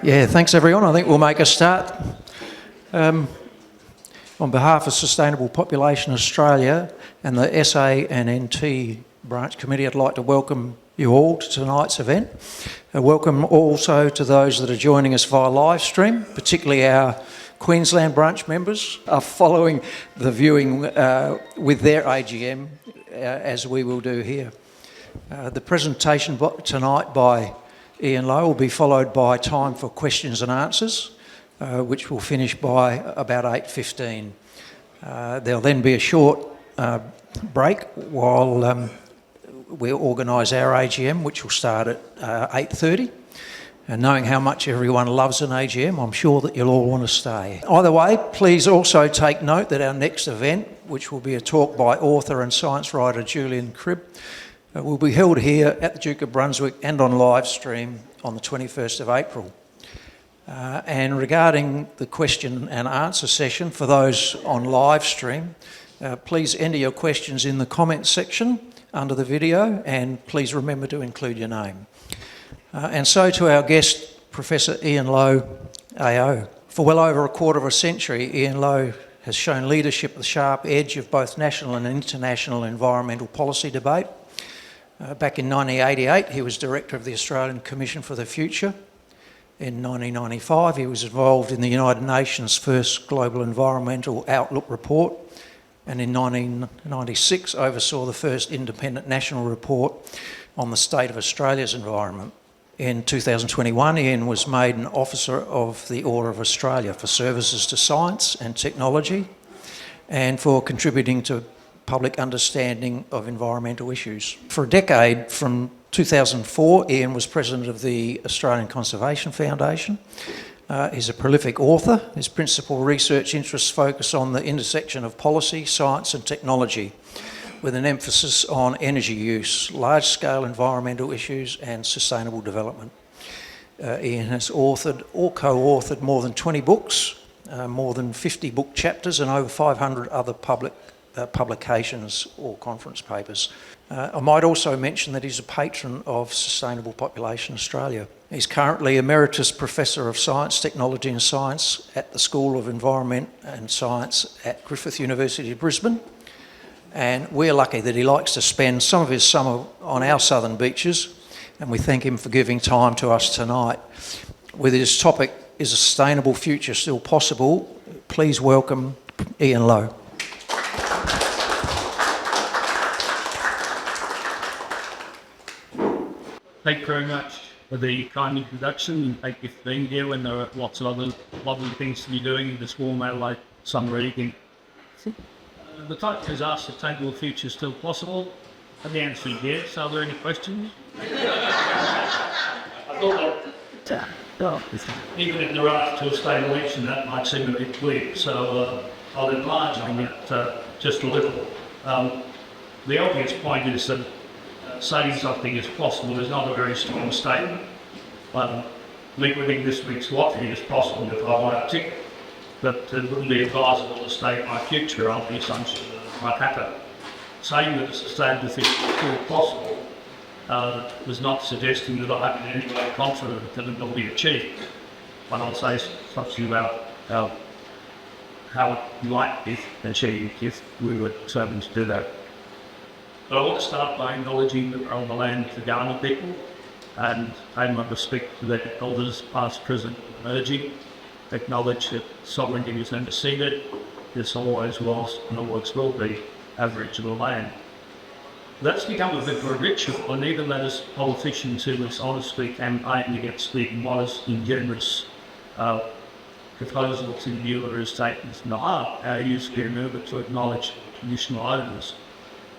Yeah, thanks everyone. I think we'll make a start. On behalf of Sustainable Population Australia and the SA and NT Branch Committee, I'd like to welcome you all to tonight's event. Welcome also to those that are joining us via live stream, particularly our Queensland branch members are following the viewing with their AGM as we will do here. The presentation tonight by Ian Lowe will be followed by time for questions and answers, which will finish by about 8:15. There'll then be a short break while we organise our AGM, which will start at 8:30. And knowing how much everyone loves an AGM, I'm sure that you'll all want to stay. Either way, please also take note that our next event, which will be a talk by author and science writer Julian Cribb, will be held here at the Duke of Brunswick and on live stream on the 21st of April. And regarding the question and answer session, for those on live stream, please enter your questions in the comments section under the video, and please remember to include your name. And so to our guest, Professor Ian Lowe, AO. For well over a quarter of a century, Ian Lowe has shown leadership at the sharp edge of both national and international environmental policy debate. Back in 1988, he was Director of the Australian Commission for the Future. In 1995, he was involved in the United Nations' first Global Environmental Outlook report, and in 1996 oversaw the first independent national report on the state of Australia's environment. In 2021, Ian was made an Officer of the Order of Australia for services to science and technology and for contributing to public understanding of environmental issues. For a decade, from 2004, Ian was President of the Australian Conservation Foundation. He's a prolific author. His principal research interests focus on the intersection of policy, science and technology, with an emphasis on energy use, large-scale environmental issues and sustainable development. Ian has authored or co-authored more than 20 books, more than 50 book chapters and over 500 other public publications or conference papers. I might also mention that he's a patron of Sustainable Population Australia. He's currently Emeritus Professor of Science, Technology and Science at the School of Environment and Science at Griffith University, Brisbane. And we're lucky that he likes to spend some of his summer on our southern beaches, and we thank him for giving time to us tonight. With his topic, Is a Sustainable Future Still Possible? Please welcome Ian Lowe. Thank you very much for the kind introduction, and thank you for being here when there are lots of other lovely things to be doing in this warm Adelaide summer evening. The title is Are Sustainable Future Still Possible? And the answer is yes. Are there any questions? I thought even if there are to a state election, that might seem a bit weird, so I'll enlarge on it just a little. The obvious point is that saying something is possible is not a very strong statement. Liquidating this week's lottery is possible if I want a ticket, but it wouldn't be advisable to state my future on the assumption that it might happen. Saying that a sustainable future is still possible was not suggesting that I am in any way confident that it will be achieved. But I'll say something about how it might be achieved if we were determined to do that. But I want to start by acknowledging that we're on the land of the Kaurna people and pay my respect to their elders, past, present and emerging. Acknowledge that sovereignty is never ceded. This always was and always will be Aboriginal land. That's become a bit of a ritual, and even those politicians who was honestly campaigned against the modest and generous proposals in view of their statements now are usually remembered to acknowledge traditional owners.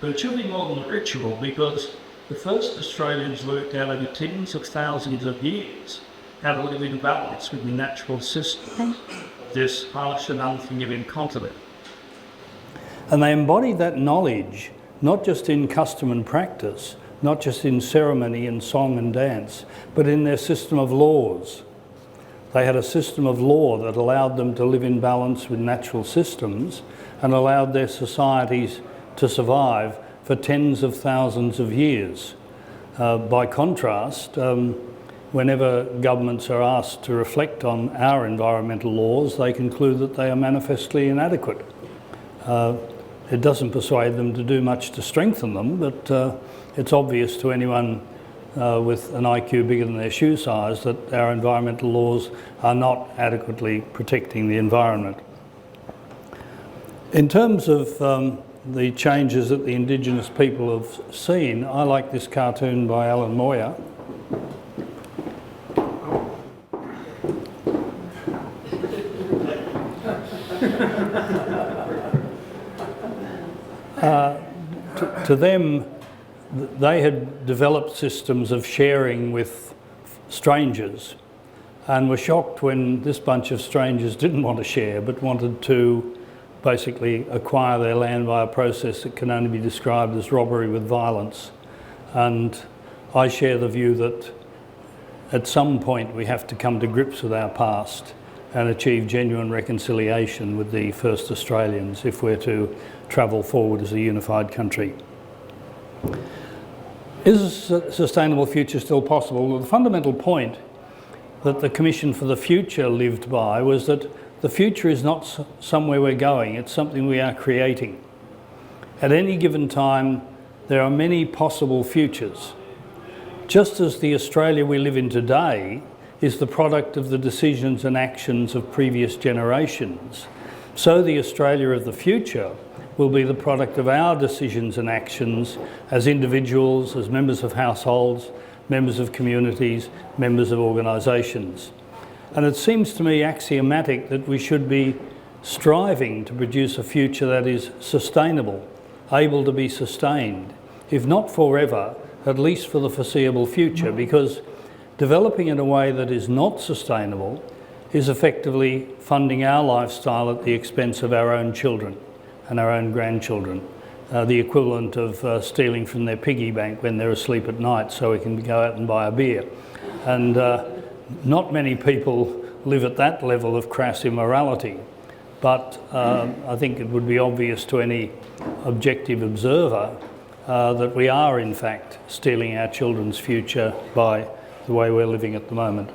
But it should be more than a ritual, because the first Australians worked out over tens of thousands of years how to live in balance with the natural system of this harsh and unforgiving continent. And they embodied that knowledge, not just in custom and practice, not just in ceremony and song and dance, but in their system of laws. They had a system of law that allowed them to live in balance with natural systems and allowed their societies to survive for tens of thousands of years. By contrast, whenever governments are asked to reflect on our environmental laws, they conclude that they are manifestly inadequate. It doesn't persuade them to do much to strengthen them, but it's obvious to anyone with an IQ bigger than their shoe size that our environmental laws are not adequately protecting the environment. In terms of the changes that the Indigenous people have seen, I like this cartoon by Alan Moyer. To them, they had developed systems of sharing with strangers and were shocked when this bunch of strangers didn't want to share but wanted to basically acquire their land by a process that can only be described as robbery with violence. And I share the view that at some point we have to come to grips with our past and achieve genuine reconciliation with the first Australians if we're to travel forward as a unified country. Is a sustainable future still possible? Well, the fundamental point that the Commission for the Future lived by was that the future is not somewhere we're going, it's something we are creating. At any given time, there are many possible futures. Just as the Australia we live in today is the product of the decisions and actions of previous generations, so the Australia of the future will be the product of our decisions and actions as individuals, as members of households, members of communities, members of organisations. And it seems to me axiomatic that we should be striving to produce a future that is sustainable, able to be sustained, if not forever, at least for the foreseeable future, because developing in a way that is not sustainable is effectively funding our lifestyle at the expense of our own children and our own grandchildren, the equivalent of stealing from their piggy bank when they're asleep at night so we can go out and buy a beer. And not many people live at that level of crass immorality, but I think it would be obvious to any objective observer that we are in fact stealing our children's future by the way we're living at the moment.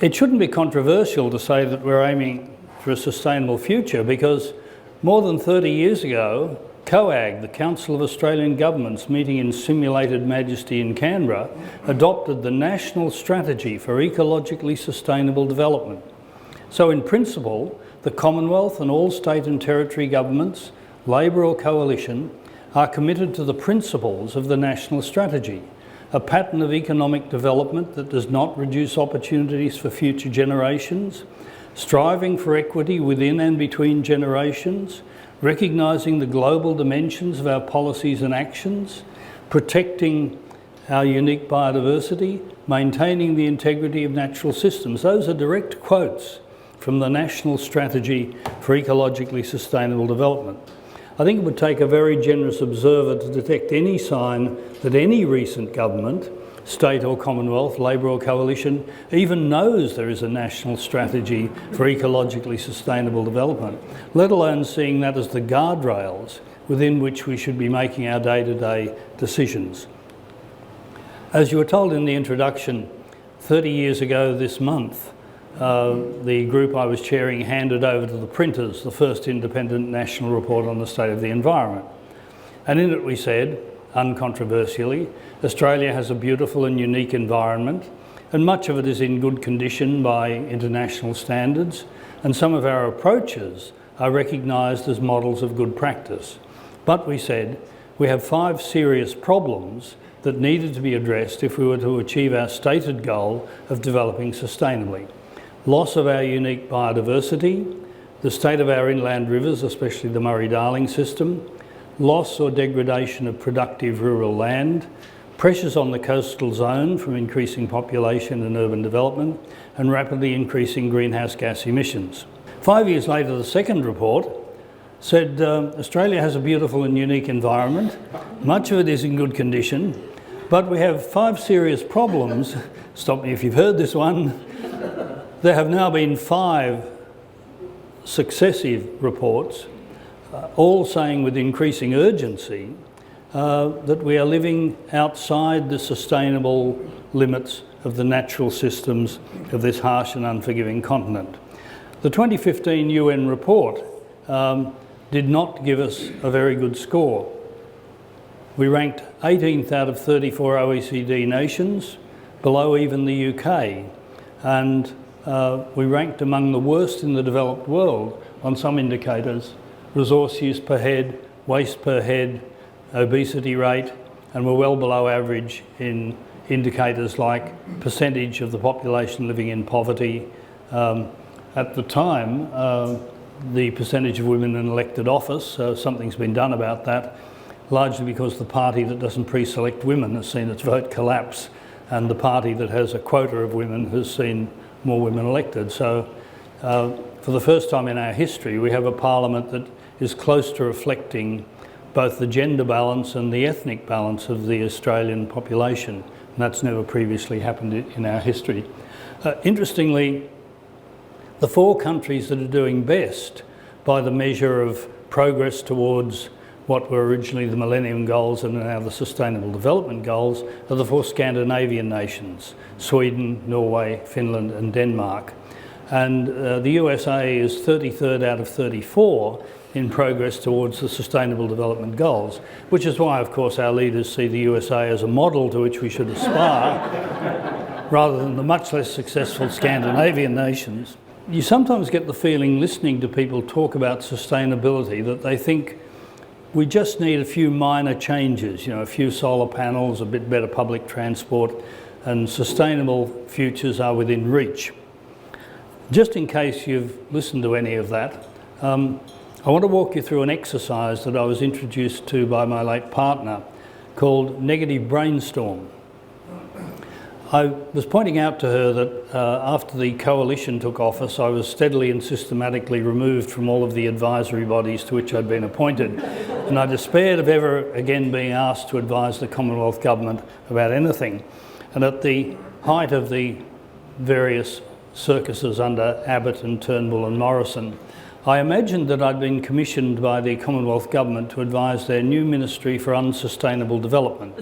It shouldn't be controversial to say that we're aiming for a sustainable future, because more than 30 years ago, COAG, the Council of Australian Governments, meeting in simulated majesty in Canberra, adopted the National Strategy for Ecologically Sustainable Development. So in principle, the Commonwealth and all state and territory governments, Labor or coalition, are committed to the principles of the National Strategy, a pattern of economic development that does not reduce opportunities for future generations, striving for equity within and between generations, recognising the global dimensions of our policies and actions, protecting our unique biodiversity, maintaining the integrity of natural systems. Those are direct quotes from the National Strategy for Ecologically Sustainable Development. I think it would take a very generous observer to detect any sign that any recent government, state or Commonwealth, Labor or coalition, even knows there is a national strategy for ecologically sustainable development, let alone seeing that as the guardrails within which we should be making our day-to-day decisions. As you were told in the introduction, 30 years ago this month, the group I was chairing handed over to the printers the first independent national report on the state of the environment. And in it we said, uncontroversially, Australia has a beautiful and unique environment, and much of it is in good condition by international standards, and some of our approaches are recognised as models of good practice. But we said, we have 5 serious problems that needed to be addressed if we were to achieve our stated goal of developing sustainably. Loss of our unique biodiversity, the state of our inland rivers, especially the Murray-Darling system, loss or degradation of productive rural land, pressures on the coastal zone from increasing population and urban development, and rapidly increasing greenhouse gas emissions. 5 years later, the second report said Australia has a beautiful and unique environment. Much of it is in good condition, but we have 5 serious problems. Stop me if you've heard this one. There have now been 5 successive reports, all saying with increasing urgency that we are living outside the sustainable limits of the natural systems of this harsh and unforgiving continent. The 2015 UN report did not give us a very good score. We ranked 18th out of 34 OECD nations, below even the UK, and we ranked among the worst in the developed world on some indicators: resource use per head, waste per head, obesity rate, and we're well below average in indicators like percentage of the population living in poverty. At the time, the percentage of women in elected office, something's been done about that, largely because the party that doesn't pre-select women has seen its vote collapse, and the party that has a quota of women has seen more women elected. So for the first time in our history, we have a parliament that is close to reflecting both the gender balance and the ethnic balance of the Australian population, and that's never previously happened in our history. Interestingly, the 4 countries that are doing best by the measure of progress towards what were originally the Millennium Goals and are now the Sustainable Development Goals are the 4 Scandinavian nations: Sweden, Norway, Finland and Denmark. And the USA is 33rd out of 34 in progress towards the Sustainable Development Goals, which is why, of course, our leaders see the USA as a model to which we should aspire, rather than the much less successful Scandinavian nations. You sometimes get the feeling, listening to people talk about sustainability, that they think we just need a few minor changes, a few solar panels, a bit better public transport, and sustainable futures are within reach. Just in case you've listened to any of that, I want to walk you through an exercise that I was introduced to by my late partner called negative brainstorm. I was pointing out to her that after the coalition took office, I was steadily and systematically removed from all of the advisory bodies to which I'd been appointed, and I despaired of ever again being asked to advise the Commonwealth Government about anything. And at the height of the various circuses under Abbott and Turnbull and Morrison, I imagined that I'd been commissioned by the Commonwealth Government to advise their new Ministry for Unsustainable Development.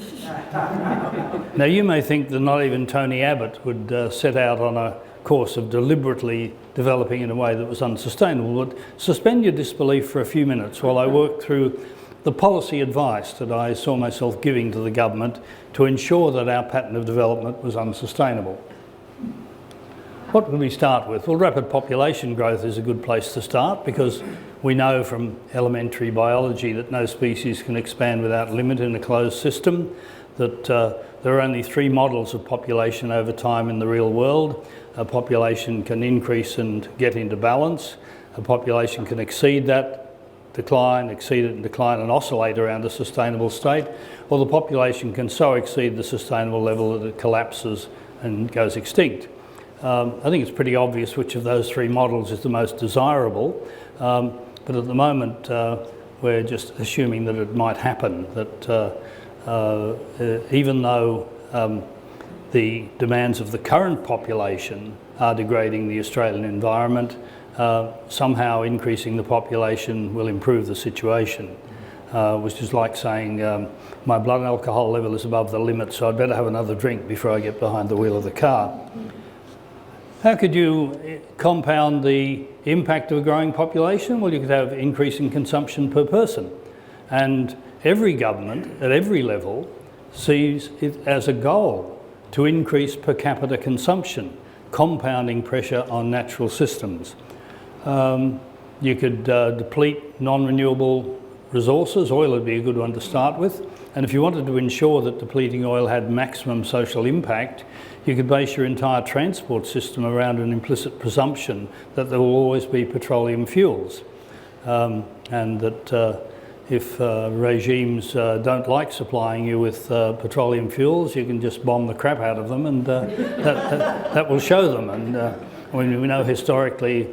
Now, you may think that not even Tony Abbott would set out on a course of deliberately developing in a way that was unsustainable, but suspend your disbelief for a few minutes while I work through the policy advice that I saw myself giving to the government to ensure that our pattern of development was unsustainable. What would we start with? Well, rapid population growth is a good place to start, because we know from elementary biology that no species can expand without limit in a closed system, that there are only 3 models of population over time in the real world. A population can increase and get into balance. A population can exceed that, decline, exceed it and decline and oscillate around a sustainable state, or the population can so exceed the sustainable level that it collapses and goes extinct. I think it's pretty obvious which of those 3 models is the most desirable, but at the moment we're just assuming that it might happen, that even though the demands of the current population are degrading the Australian environment, somehow increasing the population will improve the situation, which is like saying my blood alcohol level is above the limit, so I'd better have another drink before I get behind the wheel of the car. How could you compound the impact of a growing population? Well, you could have increasing consumption per person. And every government at every level sees it as a goal to increase per capita consumption, compounding pressure on natural systems. You could deplete non-renewable resources. Oil would be a good one to start with. And if you wanted to ensure that depleting oil had maximum social impact, you could base your entire transport system around an implicit presumption that there will always be petroleum fuels, and that if regimes don't like supplying you with petroleum fuels, you can just bomb the crap out of them, and that will show them. And I mean, we know historically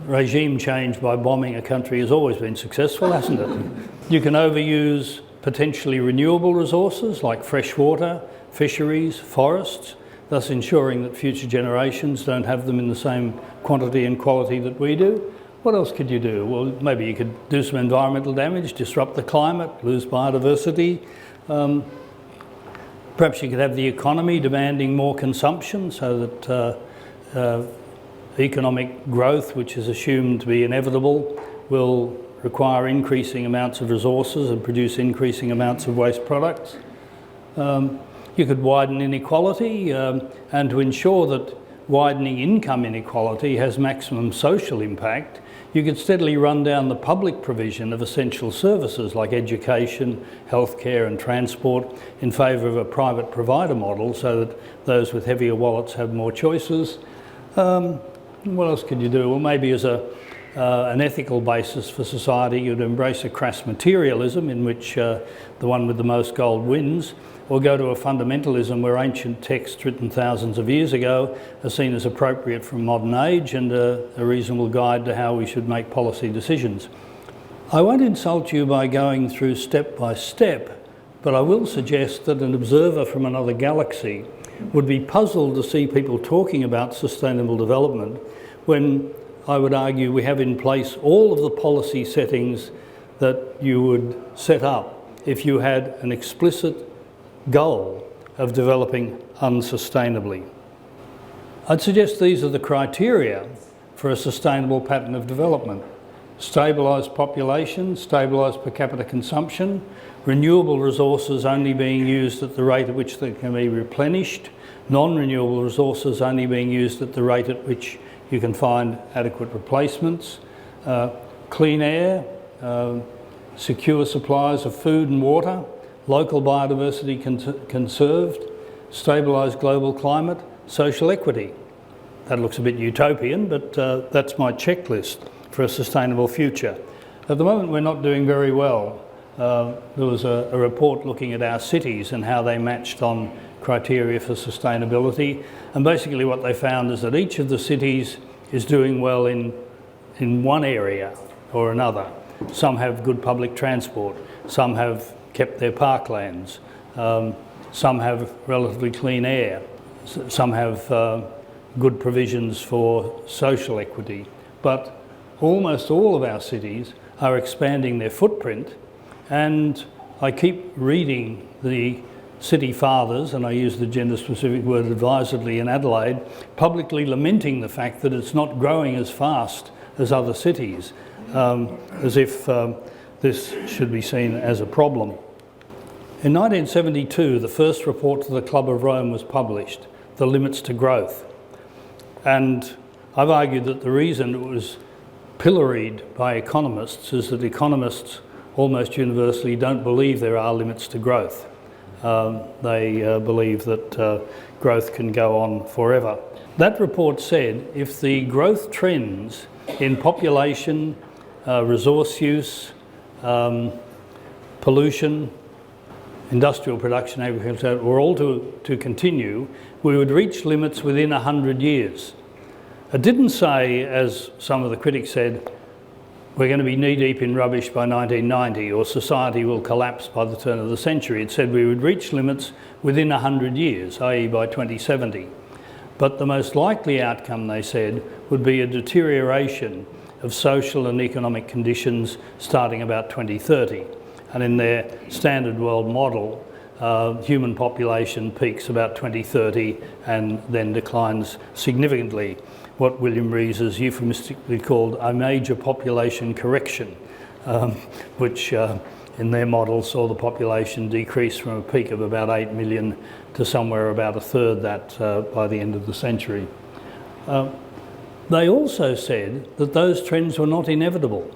regime change by bombing a country has always been successful, hasn't it? You can overuse potentially renewable resources like fresh water, fisheries, forests, thus ensuring that future generations don't have them in the same quantity and quality that we do. What else could you do? Well, maybe you could do some environmental damage, disrupt the climate, lose biodiversity. Perhaps you could have the economy demanding more consumption so that economic growth, which is assumed to be inevitable, will require increasing amounts of resources and produce increasing amounts of waste products. You could widen inequality, and to ensure that widening income inequality has maximum social impact, you could steadily run down the public provision of essential services like education, healthcare and transport in favour of a private provider model so that those with heavier wallets have more choices. What else could you do? Well, maybe as an ethical basis for society, you'd embrace a crass materialism in which the one with the most gold wins, or go to a fundamentalism where ancient texts written thousands of years ago are seen as appropriate for a modern age and a reasonable guide to how we should make policy decisions. I won't insult you by going through step by step, but I will suggest that an observer from another galaxy would be puzzled to see people talking about sustainable development when I would argue we have in place all of the policy settings that you would set up if you had an explicit goal of developing unsustainably. I'd suggest these are the criteria for a sustainable pattern of development: stabilised population, stabilised per capita consumption, renewable resources only being used at the rate at which they can be replenished, non-renewable resources only being used at the rate at which you can find adequate replacements, clean air, secure supplies of food and water, local biodiversity conserved, stabilised global climate, social equity. That looks a bit utopian, but that's my checklist for a sustainable future. At the moment, we're not doing very well. There was a report looking at our cities and how they matched on criteria for sustainability, and basically what they found is that each of the cities is doing well in one area or another. Some have good public transport, some have kept their parklands, some have relatively clean air, some have good provisions for social equity, but almost all of our cities are expanding their footprint, and I keep reading the city fathers, and I use the gender-specific word advisedly, in Adelaide, publicly lamenting the fact that it's not growing as fast as other cities, as if this should be seen as a problem. In 1972, the first report to the Club of Rome was published, The Limits to Growth. And I've argued that the reason it was pilloried by economists is that economists almost universally don't believe there are limits to growth. They believe that growth can go on forever. That report said if the growth trends in population, resource use, pollution, industrial production, agriculture, were all to continue, we would reach limits within 100 years. It didn't say, as some of the critics said, we're going to be knee-deep in rubbish by 1990 or society will collapse by the turn of the century. It said we would reach limits within 100 years, i.e. by 2070. But the most likely outcome, they said, would be a deterioration of social and economic conditions starting about 2030. And in their standard world model, human population peaks about 2030 and then declines significantly. What William Rees has euphemistically called a major population correction, which in their model saw the population decrease from a peak of about 8 million to somewhere about a third that by the end of the century. They also said that those trends were not inevitable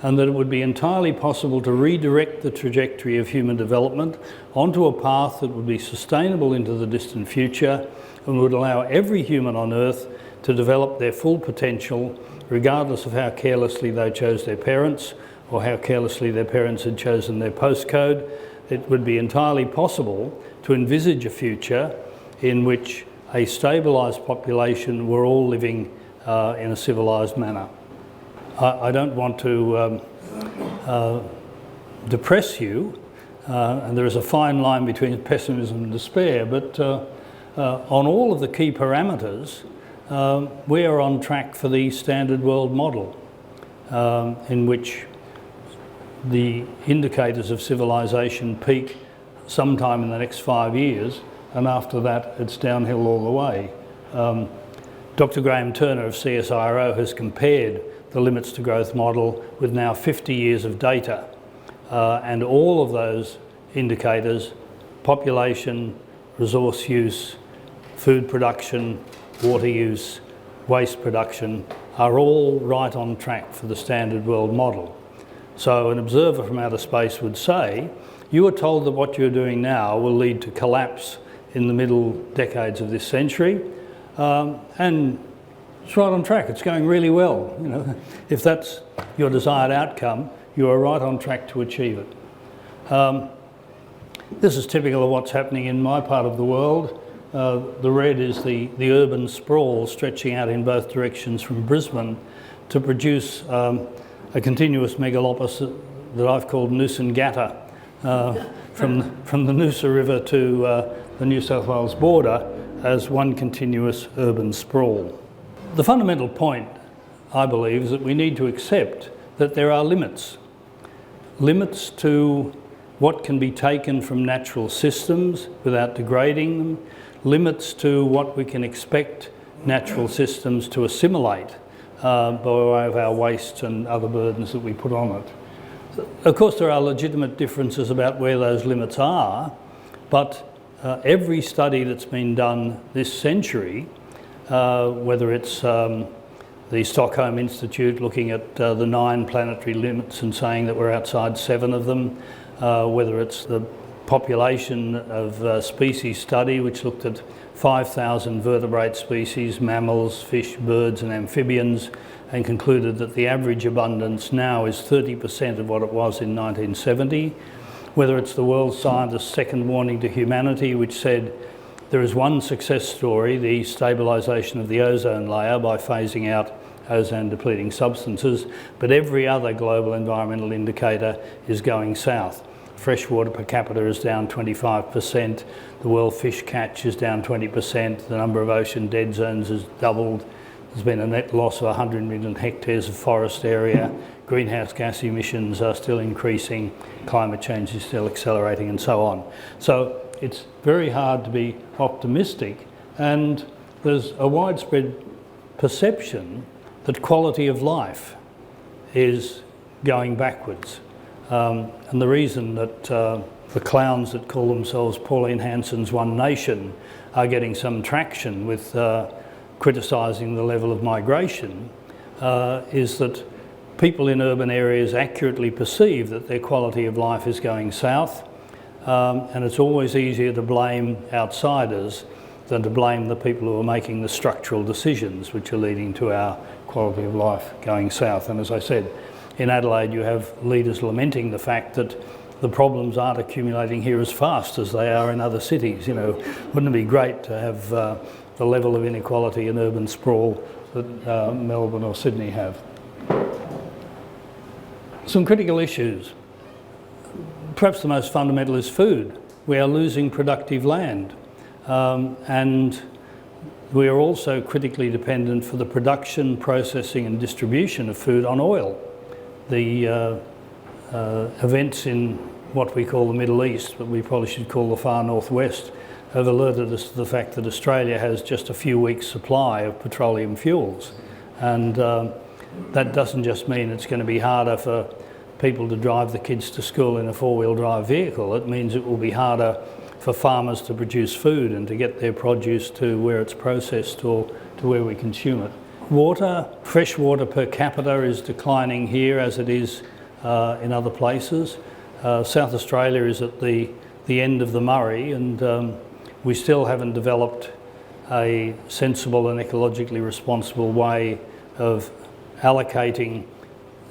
and that it would be entirely possible to redirect the trajectory of human development onto a path that would be sustainable into the distant future and would allow every human on Earth to develop their full potential, regardless of how carelessly they chose their parents or how carelessly their parents had chosen their postcode. It would be entirely possible to envisage a future in which a stabilised population were all living in a civilised manner. I don't want to depress you, and there is a fine line between pessimism and despair, but on all of the key parameters, we are on track for the standard world model. in which the indicators of civilization peak sometime in the next 5 years, and after that it's downhill all the way. Dr. Graham Turner of CSIRO has compared the limits to growth model with now 50 years of data, and all of those indicators, population, resource use, food production, water use, waste production, are all right on track for the standard world model. So an observer from outer space would say, you are told that what you're doing now will lead to collapse in the middle decades of this century, and it's right on track, it's going really well. You know, if that's your desired outcome, you are right on track to achieve it. This is typical of what's happening in my part of the world. The red is the urban sprawl stretching out in both directions from Brisbane to produce a continuous megalopolis that I've called Noosangata, from the Noosa River to the New South Wales border as one continuous urban sprawl. The fundamental point, I believe, is that we need to accept that there are limits. Limits to what can be taken from natural systems without degrading them, limits to what we can expect natural systems to assimilate by way of our waste and other burdens that we put on it. Of course, there are legitimate differences about where those limits are, but every study that's been done this century, whether it's the Stockholm Institute looking at the 9 planetary limits and saying that we're outside 7 of them, whether it's the population of species study, which looked at 5,000 vertebrate species, mammals, fish, birds and amphibians, and concluded that the average abundance now is 30% of what it was in 1970. Whether it's the world scientist's second warning to humanity, which said there is one success story, the stabilisation of the ozone layer by phasing out ozone depleting substances, but every other global environmental indicator is going south. Freshwater per capita is down 25%, the world fish catch is down 20%, the number of ocean dead zones has doubled, there's been a net loss of 100 million hectares of forest area, greenhouse gas emissions are still increasing, climate change is still accelerating and so on. So it's very hard to be optimistic, and there's a widespread perception that quality of life is going backwards. And the reason that the clowns that call themselves Pauline Hanson's One Nation are getting some traction with criticising the level of migration is that people in urban areas accurately perceive that their quality of life is going south, and it's always easier to blame outsiders than to blame the people who are making the structural decisions which are leading to our quality of life going south. And as I said, in Adelaide you have leaders lamenting the fact that the problems aren't accumulating here as fast as they are in other cities. You know, wouldn't it be great to have the level of inequality and urban sprawl that Melbourne or Sydney have? Some critical issues. Perhaps the most fundamental is food. We are losing productive land, and we are also critically dependent for the production, processing and distribution of food on oil. The events in what we call the Middle East, but we probably should call the far northwest, have alerted us to the fact that Australia has just a few weeks' supply of petroleum fuels, and that doesn't just mean it's going to be harder for people to drive the kids to school in a four-wheel drive vehicle. It means it will be harder for farmers to produce food and to get their produce to where it's processed or to where we consume it. Water, fresh water per capita is declining here as it is in other places. South Australia is at the end of the Murray, and we still haven't developed a sensible and ecologically responsible way of allocating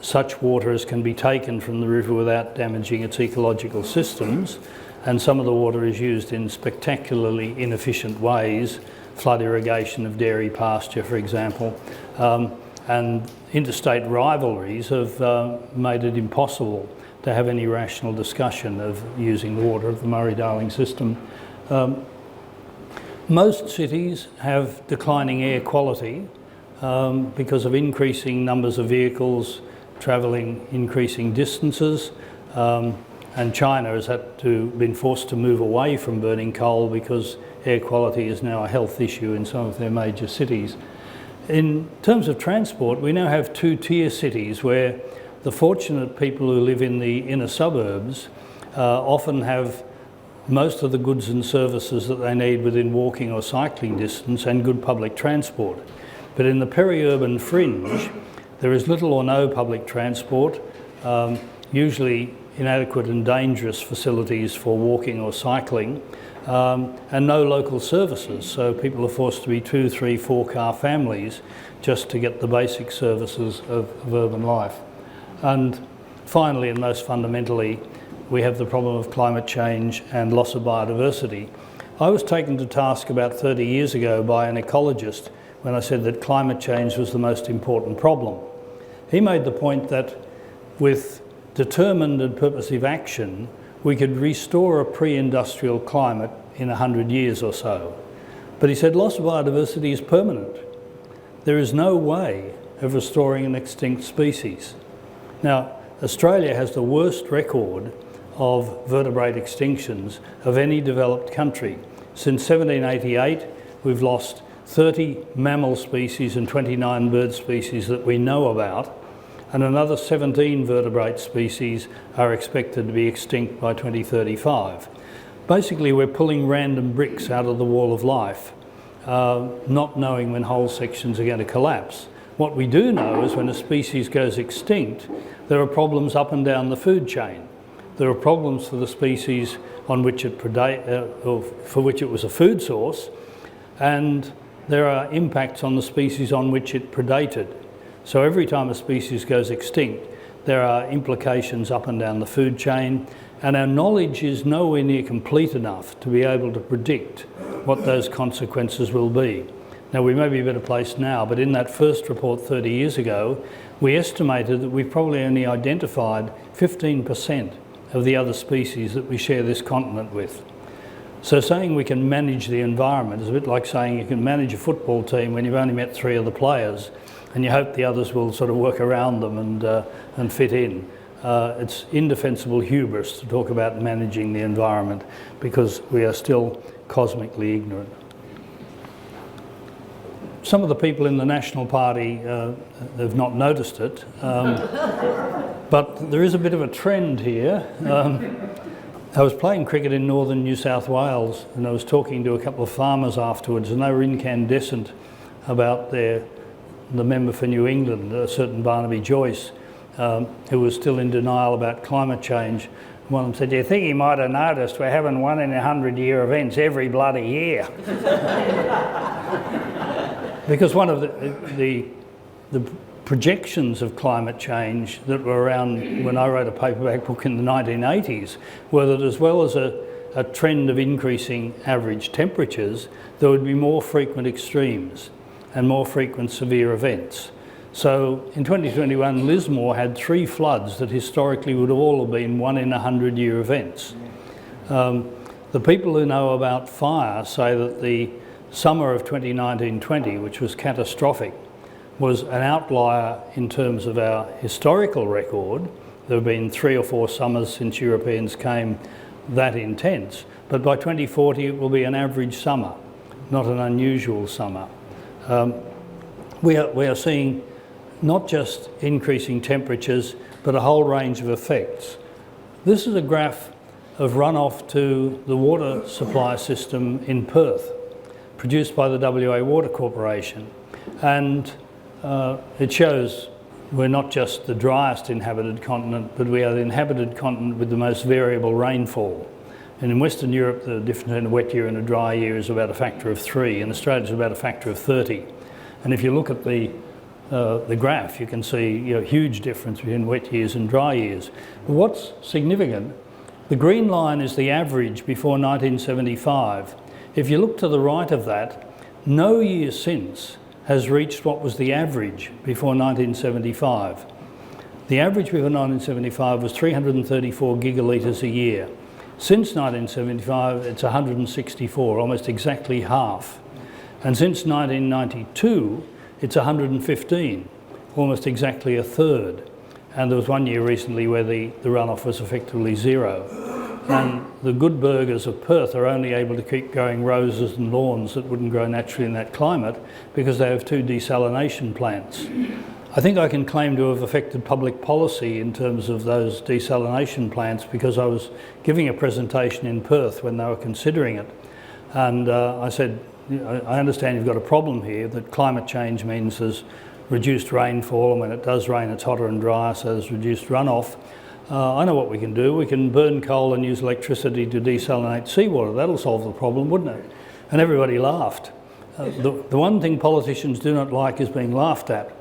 such water as can be taken from the river without damaging its ecological systems, and some of the water is used in spectacularly inefficient ways, flood irrigation of dairy pasture, for example, and interstate rivalries have made it impossible to have any rational discussion of using the water of the Murray-Darling system. Most cities have declining air quality because of increasing numbers of vehicles, travelling increasing distances, and China has been forced to move away from burning coal because air quality is now a health issue in some of their major cities. In terms of transport, we now have two-tier cities where the fortunate people who live in the inner suburbs often have most of the goods and services that they need within walking or cycling distance and good public transport. But in the peri-urban fringe, there is little or no public transport, usually inadequate and dangerous facilities for walking or cycling, and no local services. So people are forced to be 2, 3, 4 car families just to get the basic services of urban life. And finally, and most fundamentally, we have the problem of climate change and loss of biodiversity. I was taken to task about 30 years ago by an ecologist when I said that climate change was the most important problem. He made the point that with determined and purposive action, we could restore a pre-industrial climate in 100 years or so. But he said loss of biodiversity is permanent. There is no way of restoring an extinct species. Now, Australia has the worst record of vertebrate extinctions of any developed country. Since 1788, we've lost 30 mammal species and 29 bird species that we know about, and another 17 vertebrate species are expected to be extinct by 2035. Basically, we're pulling random bricks out of the wall of life, not knowing when whole sections are going to collapse. What we do know is when a species goes extinct, there are problems up and down the food chain. There are problems for the species on which it for which it was a food source, and there are impacts on the species on which it predated. So every time a species goes extinct, there are implications up and down the food chain, and our knowledge is nowhere near complete enough to be able to predict what those consequences will be. Now, we may be a better place now, but in that first report 30 years ago, we estimated that we've probably only identified 15% of the other species that we share this continent with. So saying we can manage the environment is a bit like saying you can manage a football team when you've only met 3 of the players and you hope the others will sort of work around them and fit in. It's indefensible hubris to talk about managing the environment because we are still cosmically ignorant. Some of the people in the National Party have not noticed it, but there is a bit of a trend here. I was playing cricket in northern New South Wales and I was talking to a couple of farmers afterwards, and they were incandescent about the member for New England, a certain Barnaby Joyce, who was still in denial about climate change. One of them said, "Do you think he might have noticed we're having 1 in 100-year events every bloody year?" Because one of the projections of climate change that were around when I wrote a paperback book in the 1980s were that as well as a trend of increasing average temperatures, there would be more frequent extremes and more frequent severe events. So in 2021, Lismore had 3 floods that historically would have all been 1 in 100-year events. The people who know about fire say that the summer of 2019-20, which was catastrophic, was an outlier in terms of our historical record. There have been 3 or 4 summers since Europeans came that intense, but by 2040 it will be an average summer, not an unusual summer. We are seeing not just increasing temperatures, but a whole range of effects. This is a graph of runoff to the water supply system in Perth, produced by the WA Water Corporation. And it shows we're not just the driest inhabited continent, but we are the inhabited continent with the most variable rainfall. And in Western Europe, the difference between a wet year and a dry year is about a factor of 3. In Australia, it's about a factor of 30. And if you look at the graph, you can see a huge difference between wet years and dry years. But what's significant, the green line is the average before 1975. If you look to the right of that, no year since has reached what was the average before 1975. The average before 1975 was 334 gigalitres a year. Since 1975, it's 164, almost exactly half. And since 1992, it's 115, almost exactly a third. and there was one year recently where the runoff was effectively zero. And the good burghers of Perth are only able to keep growing roses and lawns that wouldn't grow naturally in that climate because they have 2 desalination plants. I think I can claim to have affected public policy in terms of those desalination plants because I was giving a presentation in Perth when they were considering it. And I said, I understand you've got a problem here, that climate change means there's reduced rainfall, and when it does rain it's hotter and drier, so there's reduced runoff. I know what we can do. We can burn coal and use electricity to desalinate seawater. That'll solve the problem, wouldn't it? And everybody laughed. The one thing politicians do not like is being laughed at.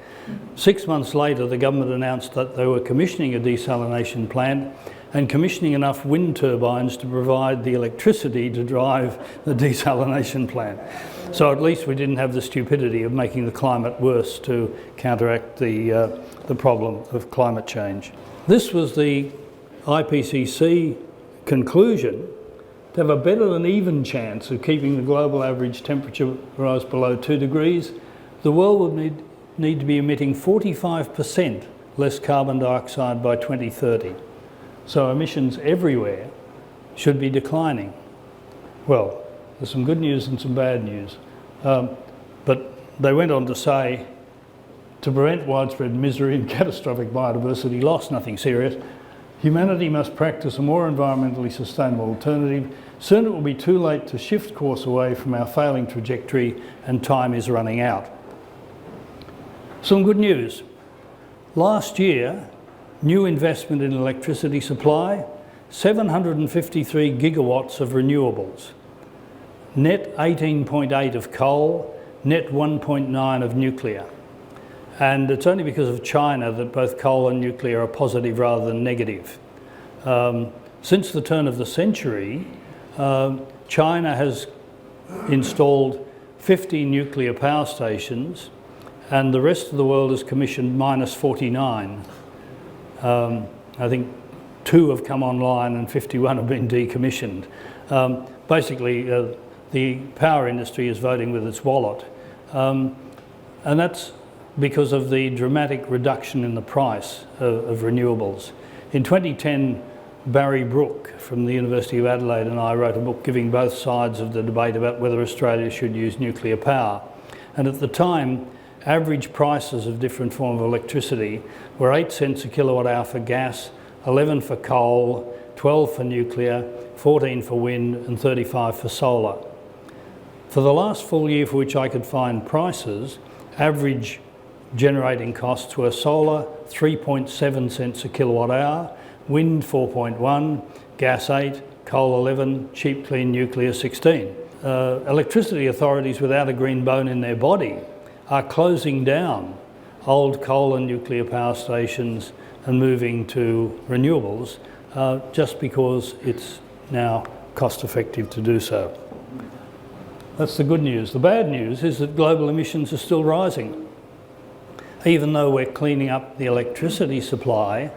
6 months later, the government announced that they were commissioning a desalination plant and commissioning enough wind turbines to provide the electricity to drive the desalination plant. So at least we didn't have the stupidity of making the climate worse to counteract the problem of climate change. This was the IPCC conclusion: to have a better than even chance of keeping the global average temperature rise below 2 degrees, the world would need to be emitting 45% less carbon dioxide by 2030. So emissions everywhere should be declining. Well, there's some good news and some bad news. But they went on to say, to prevent widespread misery and catastrophic biodiversity loss, nothing serious, humanity must practice a more environmentally sustainable alternative. Soon it will be too late to shift course away from our failing trajectory, and time is running out. Some good news. Last year, new investment in electricity supply, 753 gigawatts of renewables, net 18.8 of coal, net 1.9 of nuclear. And it's only because of China that both coal and nuclear are positive rather than negative. Since the turn of the century, China has installed 50 nuclear power stations, and the rest of the world has commissioned minus 49. I think 2 have come online and 51 have been decommissioned. Basically, the power industry is voting with its wallet. And that's because of the dramatic reduction in the price of renewables. In 2010, Barry Brook from the University of Adelaide and I wrote a book giving both sides of the debate about whether Australia should use nuclear power. And at the time, average prices of different forms of electricity were 8 cents a kilowatt hour for gas, 11 for coal, 12 for nuclear, 14 for wind and 35 for solar. For the last full year for which I could find prices, average generating costs were solar 3.7 cents a kilowatt hour, wind 4.1, gas 8, coal 11, cheap clean nuclear 16. Electricity authorities without a green bone in their body are closing down old coal and nuclear power stations and moving to renewables just because it's now cost effective to do so. That's the good news. The bad news is that global emissions are still rising. Even though we're cleaning up the electricity supply,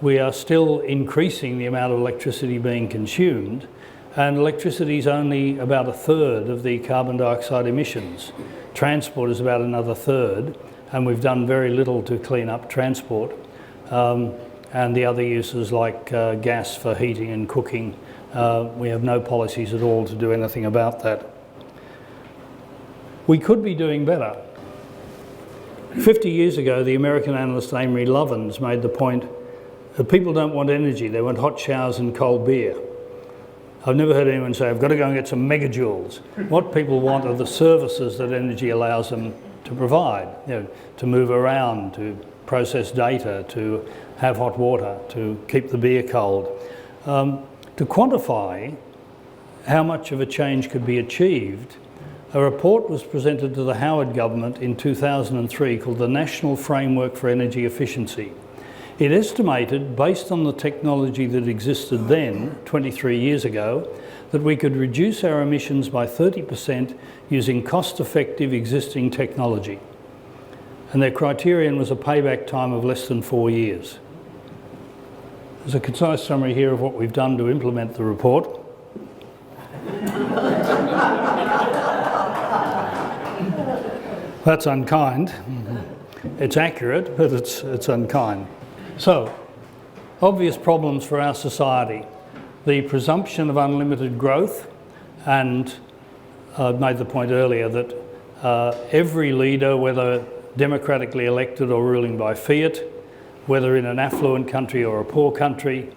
we are still increasing the amount of electricity being consumed, and electricity is only about 1/3 of the carbon dioxide emissions. Transport is about another 1/3, and we've done very little to clean up transport. And the other uses like gas for heating and cooking, we have no policies at all to do anything about that. We could be doing better. 50 years ago, the American analyst Amory Lovins made the point that people don't want energy, they want hot showers and cold beer. I've never heard anyone say, I've got to go and get some megajoules. What people want are the services that energy allows them to provide, to move around, to process data, to have hot water, to keep the beer cold. To quantify how much of a change could be achieved, a report was presented to the Howard government in 2003 called the National Framework for Energy Efficiency. It estimated, based on the technology that existed then, 23 years ago, that we could reduce our emissions by 30% using cost-effective existing technology. And their criterion was a payback time of less than 4 years. There's a concise summary here of what we've done to implement the report. That's unkind. It's accurate, but it's unkind. So, obvious problems for our society. The presumption of unlimited growth, and I made the point earlier that every leader, whether democratically elected or ruling by fiat, whether in an affluent country or a poor country,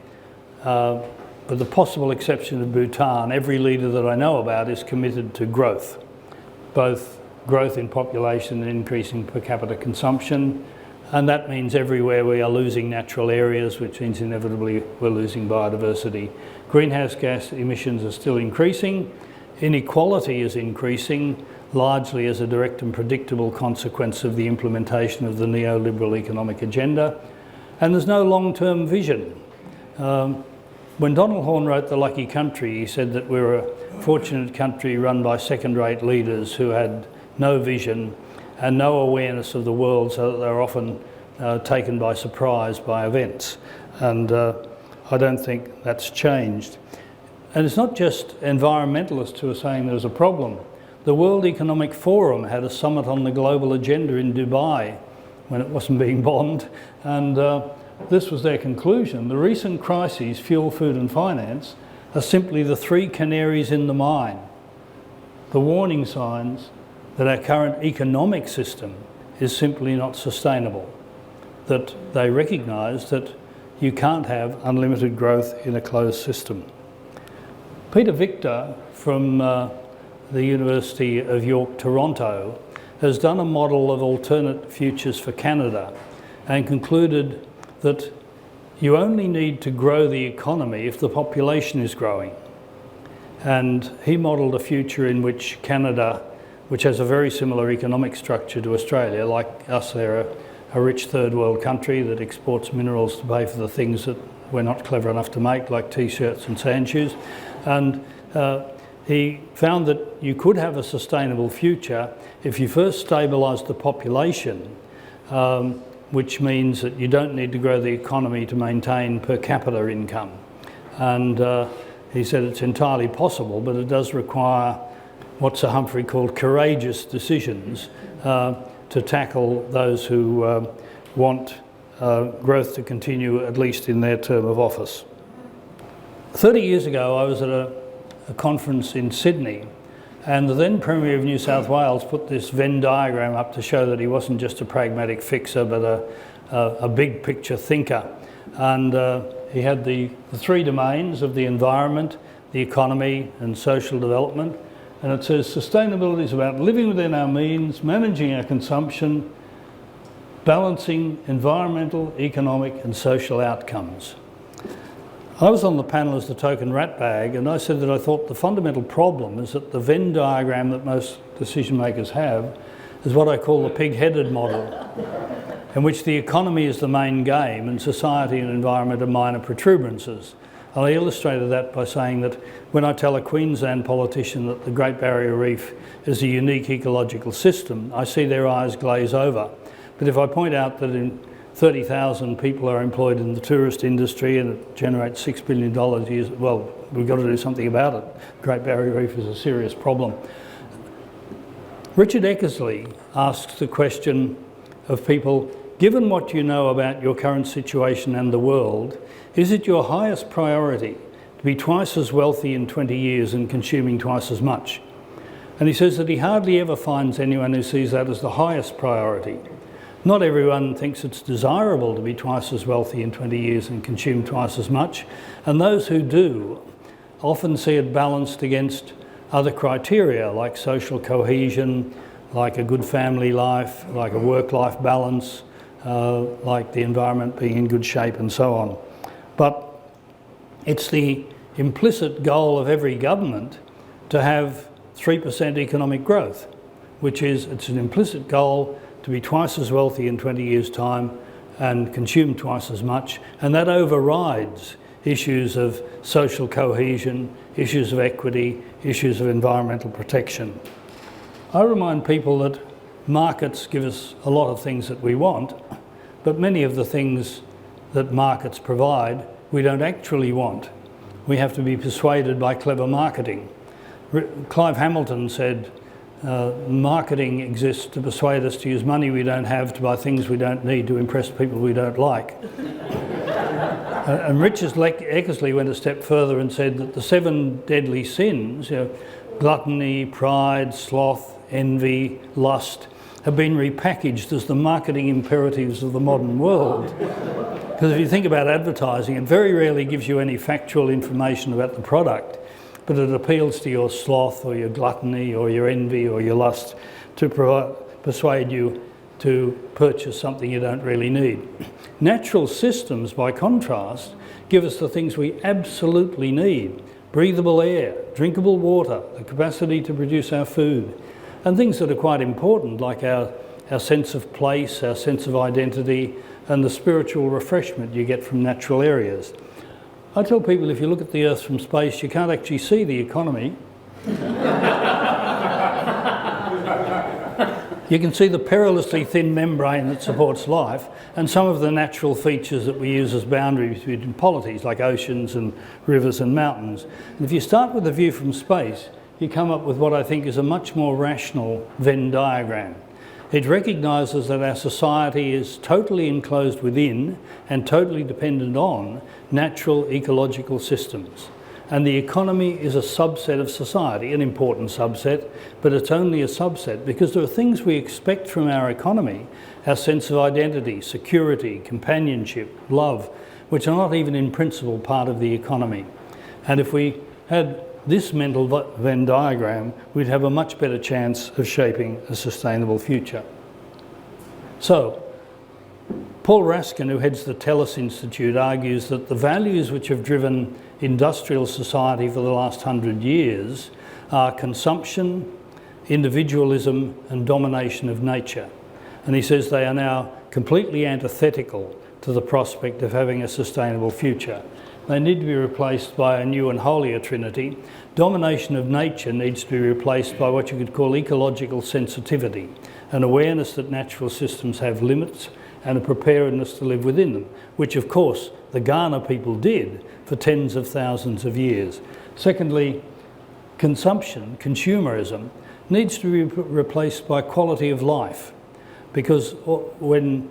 with the possible exception of Bhutan, every leader that I know about is committed to growth, both growth in population and increasing per capita consumption, and that means everywhere we are losing natural areas, which means inevitably we're losing biodiversity. Greenhouse gas emissions are still increasing, inequality is increasing, largely as a direct and predictable consequence of the implementation of the neoliberal economic agenda, and there's no long-term vision. When Donald Horne wrote The Lucky Country, he said that we're a fortunate country run by second-rate leaders who had no vision and no awareness of the world, so that they're often taken by surprise by events. And I don't think that's changed. And it's not just environmentalists who are saying there's a problem. The World Economic Forum had a summit on the global agenda in Dubai when it wasn't being bombed, and this was their conclusion. The recent crises, fuel, food and finance, are simply the three canaries in the mine, the warning signs that our current economic system is simply not sustainable, that they recognise that you can't have unlimited growth in a closed system. Peter Victor from the University of York, Toronto, has done a model of alternate futures for Canada and concluded that you only need to grow the economy if the population is growing. And he modelled a future in which Canada, which has a very similar economic structure to Australia, like us, they're a rich third world country that exports minerals to pay for the things that we're not clever enough to make, like t-shirts and sand shoes. And he found that you could have a sustainable future if you first stabilised the population, which means that you don't need to grow the economy to maintain per capita income. And he said it's entirely possible, but it does require what Sir Humphrey called courageous decisions to tackle those who want growth to continue, at least in their term of office. 30 years ago, I was at a conference in Sydney, and the then Premier of New South Wales put this Venn diagram up to show that he wasn't just a pragmatic fixer, but a big picture thinker. And he had the three domains of the environment, the economy and social development. And it says sustainability is about living within our means, managing our consumption, balancing environmental, economic and social outcomes. I was on the panel as the token ratbag, and I said that I thought the fundamental problem is that the Venn diagram that most decision makers have is what I call the pig-headed model, in which the economy is the main game and society and environment are minor protuberances. I illustrated that by saying that when I tell a Queensland politician that the Great Barrier Reef is a unique ecological system, I see their eyes glaze over. But if I point out that in 30,000 people are employed in the tourist industry and it generates $6 billion a year, well, we've got to do something about it. Great Barrier Reef is a serious problem. Richard Eckersley asks the question of people, given what you know about your current situation and the world, is it your highest priority to be twice as wealthy in 20 years and consuming twice as much? And he says that he hardly ever finds anyone who sees that as the highest priority. Not everyone thinks it's desirable to be twice as wealthy in 20 years and consume twice as much, and those who do often see it balanced against other criteria like social cohesion, like a good family life, like a work-life balance, like the environment being in good shape and so on. But it's the implicit goal of every government to have 3% economic growth, which is, it's an implicit goal to be twice as wealthy in 20 years' time and consume twice as much, and that overrides issues of social cohesion, issues of equity, issues of environmental protection. I remind people that markets give us a lot of things that we want, but many of the things that markets provide we don't actually want. We have to be persuaded by clever marketing. Clive Hamilton said, Marketing exists to persuade us to use money we don't have to buy things we don't need to impress people we don't like. And Richard Eckersley went a step further and said that the 7 deadly sins, gluttony, pride, sloth, envy, lust, have been repackaged as the marketing imperatives of the modern world. Because if you think about advertising, it very rarely gives you any factual information about the product, but it appeals to your sloth or your gluttony or your envy or your lust to persuade you to purchase something you don't really need. Natural systems, by contrast, give us the things we absolutely need: breathable air, drinkable water, the capacity to produce our food, and things that are quite important like our sense of place, our sense of identity, and the spiritual refreshment you get from natural areas. I tell people if you look at the Earth from space, you can't actually see the economy. You can see the perilously thin membrane that supports life and some of the natural features that we use as boundaries between polities, like oceans and rivers and mountains. And if you start with a view from space, you come up with what I think is a much more rational Venn diagram. It recognises that our society is totally enclosed within and totally dependent on natural ecological systems. And the economy is a subset of society, an important subset, but it's only a subset because there are things we expect from our economy, our sense of identity, security, companionship, love, which are not even in principle part of the economy. And if we had this mental Venn diagram, we'd have a much better chance of shaping a sustainable future. So, Paul Raskin, who heads the TELUS Institute, argues that the values which have driven industrial society for the last 100 years are consumption, individualism, and domination of nature. And he says they are now completely antithetical to the prospect of having a sustainable future. They need to be replaced by a new and holier trinity. Domination of nature needs to be replaced by what you could call ecological sensitivity, an awareness that natural systems have limits and a preparedness to live within them, which of course the Ghana people did for tens of thousands of years. Secondly, consumption, consumerism, needs to be replaced by quality of life, because when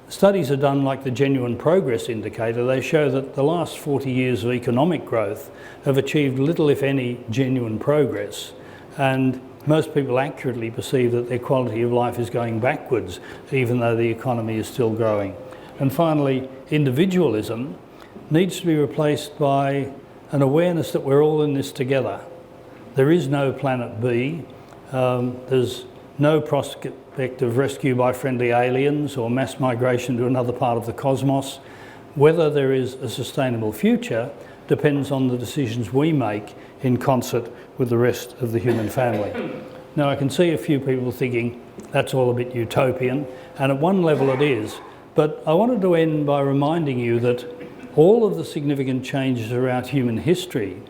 studies are done like the Genuine Progress Indicator, they show that the last 40 years of economic growth have achieved little, if any, genuine progress. And most people accurately perceive that their quality of life is going backwards, even though the economy is still growing. And finally, individualism needs to be replaced by an awareness that we're all in this together. There is no planet B. There's no prospect of rescue by friendly aliens or mass migration to another part of the cosmos. Whether there is a sustainable future depends on the decisions we make in concert with the rest of the human family. Now, I can see a few people thinking that's all a bit utopian, and at one level it is, but I wanted to end by reminding you that all of the significant changes throughout human history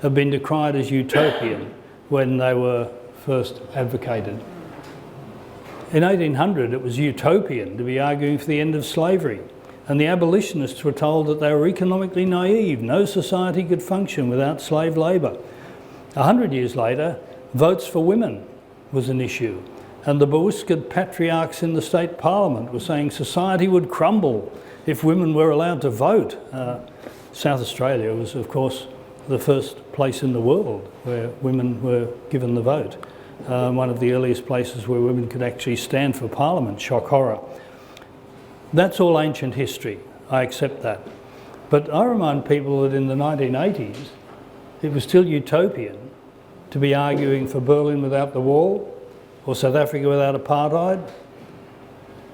have been decried as utopian when they were first advocated. In 1800, it was utopian to be arguing for the end of slavery, and the abolitionists were told that they were economically naive. No society could function without slave labour. 100 years later, votes for women was an issue, and the bewhiskered patriarchs in the state parliament were saying society would crumble if women were allowed to vote. South Australia was, of course, the first place in the world where women were given the vote. One of the earliest places where women could actually stand for parliament, shock horror. That's all ancient history, I accept that. But I remind people that in the 1980s, it was still utopian to be arguing for Berlin without the wall, or South Africa without apartheid,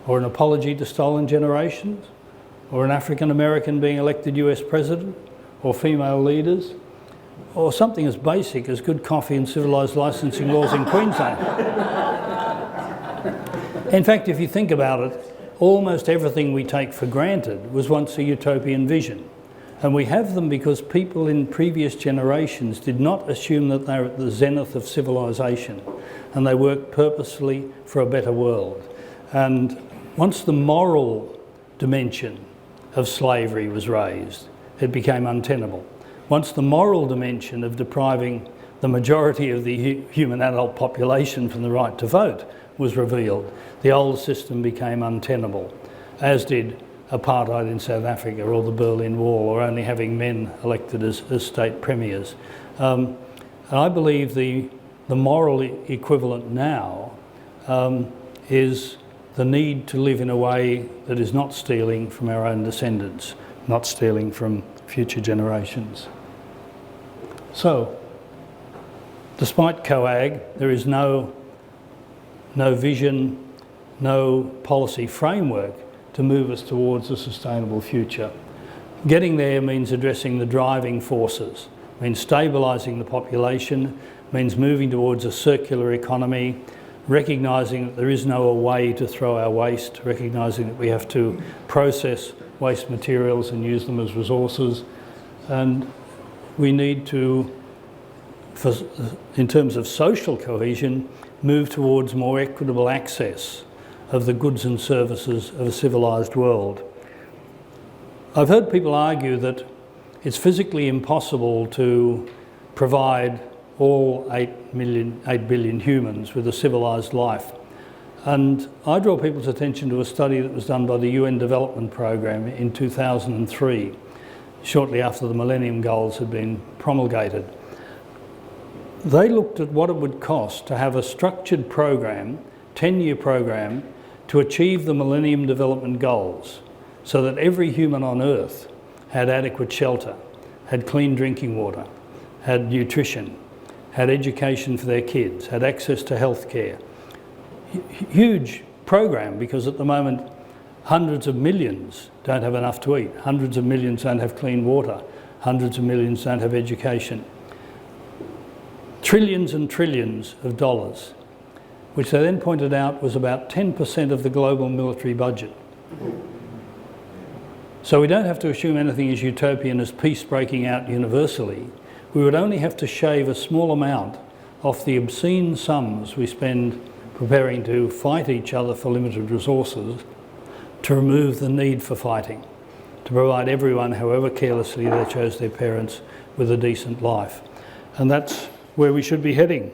or an apology to stolen generations, or an African American being elected US president, or female leaders, or something as basic as good coffee and civilised licensing laws in Queensland. In fact, if you think about it, almost everything we take for granted was once a utopian vision. And we have them because people in previous generations did not assume that they were at the zenith of civilisation, and they worked purposefully for a better world. And once the moral dimension of slavery was raised, it became untenable. Once the moral dimension of depriving the majority of the human adult population from the right to vote was revealed, the old system became untenable, as did apartheid in South Africa or the Berlin Wall, or only having men elected as state premiers. And I believe the moral equivalent now is the need to live in a way that is not stealing from our own descendants, not stealing from future generations. So, despite COAG, there is no vision, no policy framework to move us towards a sustainable future. Getting there means addressing the driving forces, means stabilising the population, means moving towards a circular economy, recognising that there is no way to throw our waste, recognising that we have to process waste materials and use them as resources, and we need to, in terms of social cohesion, move towards more equitable access of the goods and services of a civilised world. I've heard people argue that it's physically impossible to provide all 8 billion humans with a civilised life. And I draw people's attention to a study that was done by the UN Development Programme in 2003, shortly after the Millennium Goals had been promulgated. They looked at what it would cost to have a structured program, 10-year program, to achieve the Millennium Development Goals, so that every human on Earth had adequate shelter, had clean drinking water, had nutrition, had education for their kids, had access to health care. Huge program, because at the moment hundreds of millions don't have enough to eat, hundreds of millions don't have clean water, hundreds of millions don't have education. Trillions and trillions of dollars, which they then pointed out was about 10% of the global military budget. So we don't have to assume anything is utopian as peace breaking out universally. We would only have to shave a small amount off the obscene sums we spend preparing to fight each other for limited resources to remove the need for fighting, to provide everyone, however carelessly they chose their parents, with a decent life. And that's where we should be heading.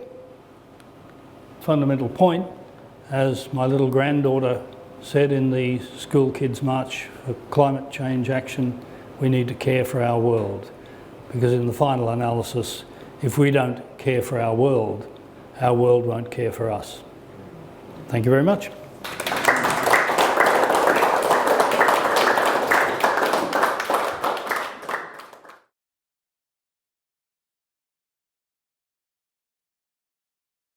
Fundamental point, as my little granddaughter said in the School Kids March for Climate Change Action, we need to care for our world. Because in the final analysis, if we don't care for our world won't care for us. Thank you very much.